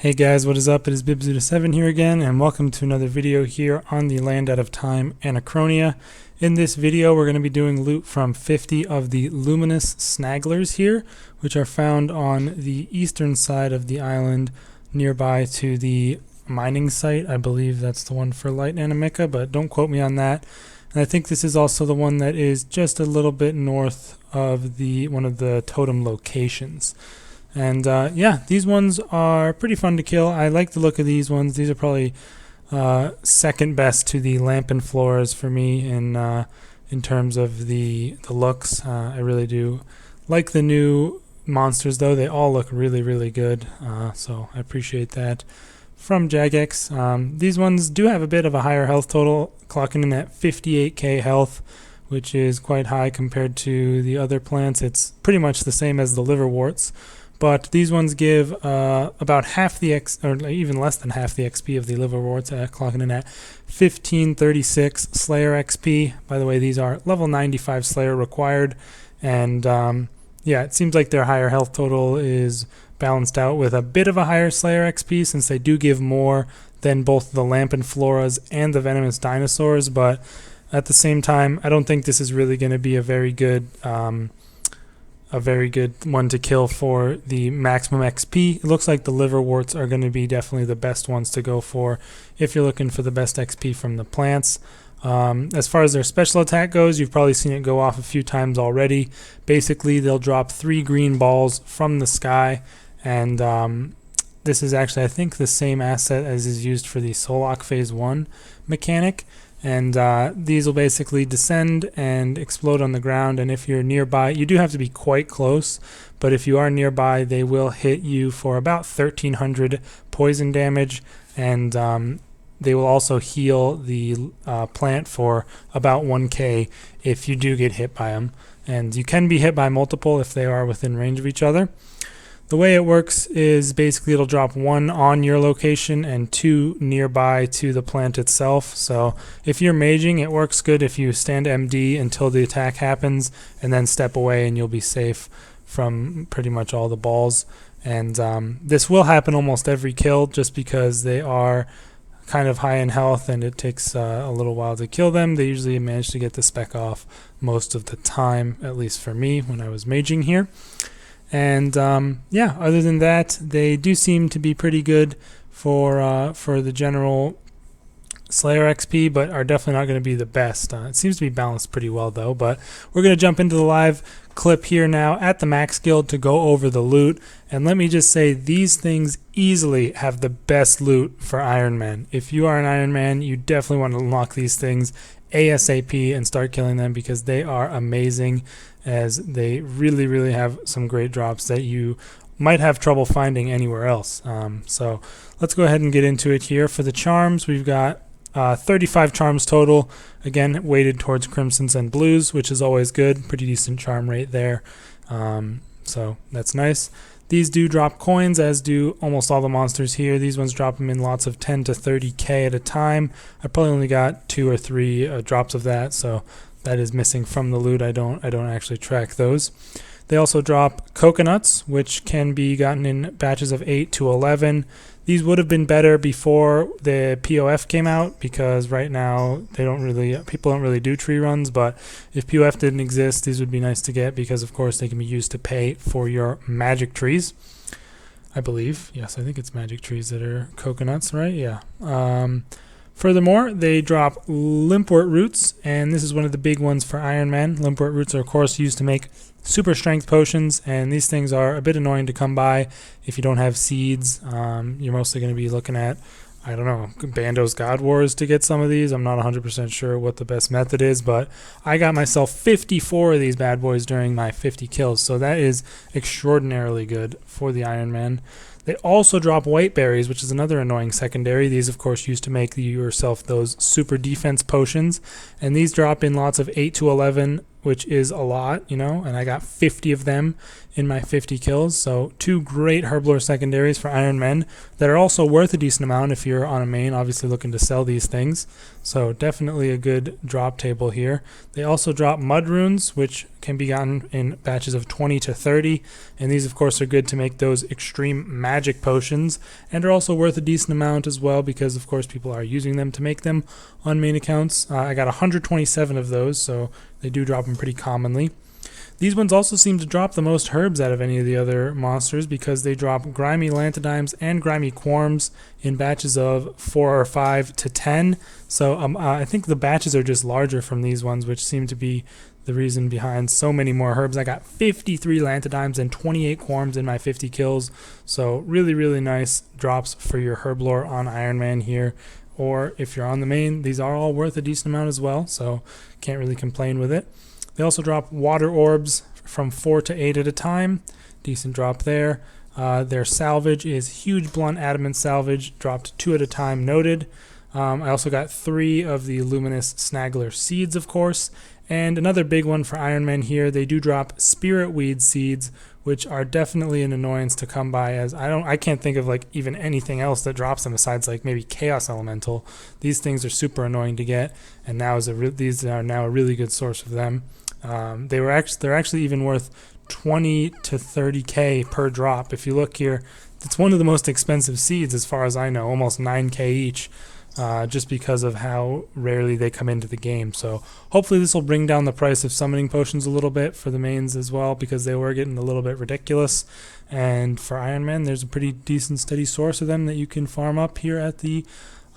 Hey guys, what is up? It is Bibzuda7 here again, and welcome to another video here on the Land Out of Time Anachronia. In this video, we're going to be doing loot from 50 of the Luminous Snagglers here, which are found on the eastern side of the island, nearby to the mining site. I believe that's the one for Light Animica, but don't quote me on that. And I think this is also the one that is just a little bit north of one of the totem locations. And yeah, these ones are pretty fun to kill. I like the look of these ones. These are probably second best to the lamp and floras for me in terms of the looks. I really do like the new monsters, though. They all look really good, so I appreciate that from Jagex. These ones do have a bit of a higher health total, clocking in at 58k health, which is quite high compared to the other plants. It's pretty much the same as the liverworts. But these ones give about half the or even less than half the XP of the liverworts, clocking in at 1536 Slayer XP. By the way, these are level 95 Slayer required, and yeah, it seems like their higher health total is balanced out with a bit of a higher Slayer XP, since they do give more than both the lamp and floras and the venomous dinosaurs. But at the same time, I don't think this is really going to be a very good one to kill for the maximum XP. It looks like the liverworts are going to be definitely the best ones to go for if you're looking for the best XP from the plants. As far as their special attack goes, you've probably seen it go off a few times already. Basically, they'll drop 3 green balls from the sky, and this is actually, I think, the same asset as is used for the Solok Phase 1 mechanic. And these will basically descend and explode on the ground, and if you're nearby, you do have to be quite close, but if you are nearby, they will hit you for about 1300 poison damage, and they will also heal the plant for about 1k if you do get hit by them. And you can be hit by multiple if they are within range of each other. The way it works is basically it'll drop 1 on your location and 2 nearby to the plant itself. So if you're maging, it works good if you stand MD until the attack happens and then step away, and you'll be safe from pretty much all the balls. And this will happen almost every kill, just because they are kind of high in health and it takes a little while to kill them. They usually manage to get the spec off most of the time, at least for me when I was maging here. And yeah, other than that, they do seem to be pretty good for the general Slayer XP, but are definitely not going to be the best. It seems to be balanced pretty well, though. But we're going to jump into the live clip here now at the Max Guild to go over the loot. And let me just say, these things easily have the best loot for Ironman. If you are an Ironman, you definitely want to unlock these things ASAP and start killing them, because they are amazing, as they really have some great drops that you might have trouble finding anywhere else. So let's go ahead and get into it here. For the charms, we've got 35 charms total, again weighted towards crimsons and blues, which is always good. Pretty decent charm rate there, so that's nice. These do drop coins, as do almost all the monsters here. These ones drop them in lots of 10 to 30k at a time. I probably only got 2 or 3 drops of that, so that is missing from the loot. I don't actually track those. They also drop coconuts, which can be gotten in batches of 8 to 11. These would have been better before the POF came out, because right now people don't really do tree runs. But if POF didn't exist, these would be nice to get, because of course they can be used to pay for your magic trees, I believe. Yes, I think it's magic trees that are coconuts, right? Yeah. Furthermore, they drop limpwort roots, and this is one of the big ones for Ironman. Limpwort roots are, of course, used to make super strength potions, and these things are a bit annoying to come by if you don't have seeds. You're mostly going to be looking at, I don't know, Bando's God Wars to get some of these. I'm not 100% sure what the best method is, but I got myself 54 of these bad boys during my 50 kills, so that is extraordinarily good for the Ironman. They also drop white berries, which is another annoying secondary. These, of course, used to make yourself those super defense potions, and these drop in lots of 8 to 11, which is a lot, you know, and I got 50 of them in my 50 kills. So 2 great herblore secondaries for Ironmen that are also worth a decent amount if you're on a main, obviously looking to sell these things. So definitely a good drop table here. They also drop mud runes, which can be gotten in batches of 20 to 30, and these of course are good to make those extreme magic potions, and are also worth a decent amount as well because of course people are using them to make them on main accounts. I got 127 of those, so they do drop them pretty commonly. These ones also seem to drop the most herbs out of any of the other monsters because they drop grimy lantidimes and grimy quarms in batches of 4 or 5 to 10. So I think the batches are just larger from these ones, which seem to be the reason behind so many more herbs. I got 53 lantidimes and 28 quarms in my 50 kills. So really, really nice drops for your herb lore on Ironman here. Or if you're on the main, these are all worth a decent amount as well. So can't really complain with it. They also drop water orbs from 4 to 8 at a time. Decent drop there. Their salvage is huge blunt adamant salvage, dropped 2 at a time, noted. I also got 3 of the Luminous Snaggler seeds, of course. And another big one for Ironman here, they do drop spirit weed seeds, which are definitely an annoyance to come by, as I can't think of like even anything else that drops them besides like maybe Chaos Elemental. These things are super annoying to get, and these are now a really good source of them. They're actually even worth 20 to 30k per drop. If you look here, it's one of the most expensive seeds as far as I know, almost 9k each, just because of how rarely they come into the game. So hopefully this will bring down the price of summoning potions a little bit for the mains as well, because they were getting a little bit ridiculous. And for Ironman, there's a pretty decent steady source of them that you can farm up here at the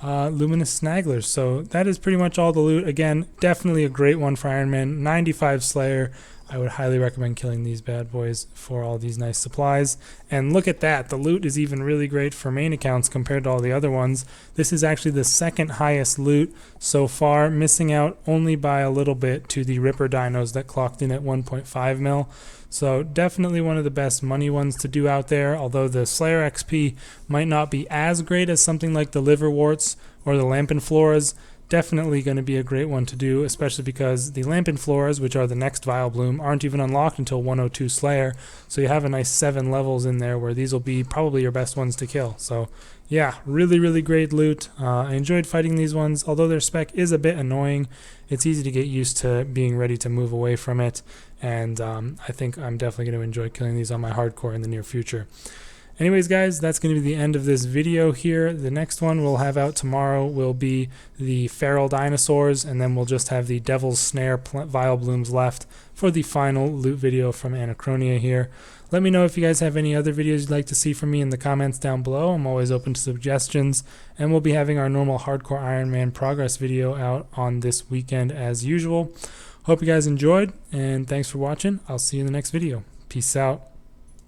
Luminous Snagglers. So that is pretty much all the loot. Again, definitely a great one for Ironman. 95 Slayer. I would highly recommend killing these bad boys for all these nice supplies. And look at that, the loot is even really great for main accounts compared to all the other ones. This is actually the second highest loot so far, missing out only by a little bit to the Ripper dinos that clocked in at 1.5 mil. So definitely one of the best money ones to do out there, although the Slayer XP might not be as great as something like the Liverworts or the Lampinfloras. Definitely going to be a great one to do, especially because the Lampinfloras, which are the next Vile Bloom, aren't even unlocked until 102 Slayer, so you have a nice 7 levels in there where these will be probably your best ones to kill. So yeah, really, really great loot. I enjoyed fighting these ones, although their spec is a bit annoying. It's easy to get used to being ready to move away from it, and I think I'm definitely going to enjoy killing these on my hardcore in the near future. Anyways, guys, that's going to be the end of this video here. The next one we'll have out tomorrow will be the Feral Dinosaurs, and then we'll just have the Devil's Snare Vile Blooms left for the final loot video from Anachronia here. Let me know if you guys have any other videos you'd like to see from me in the comments down below. I'm always open to suggestions, and we'll be having our normal Hardcore Ironman progress video out on this weekend as usual. Hope you guys enjoyed, and thanks for watching. I'll see you in the next video. Peace out.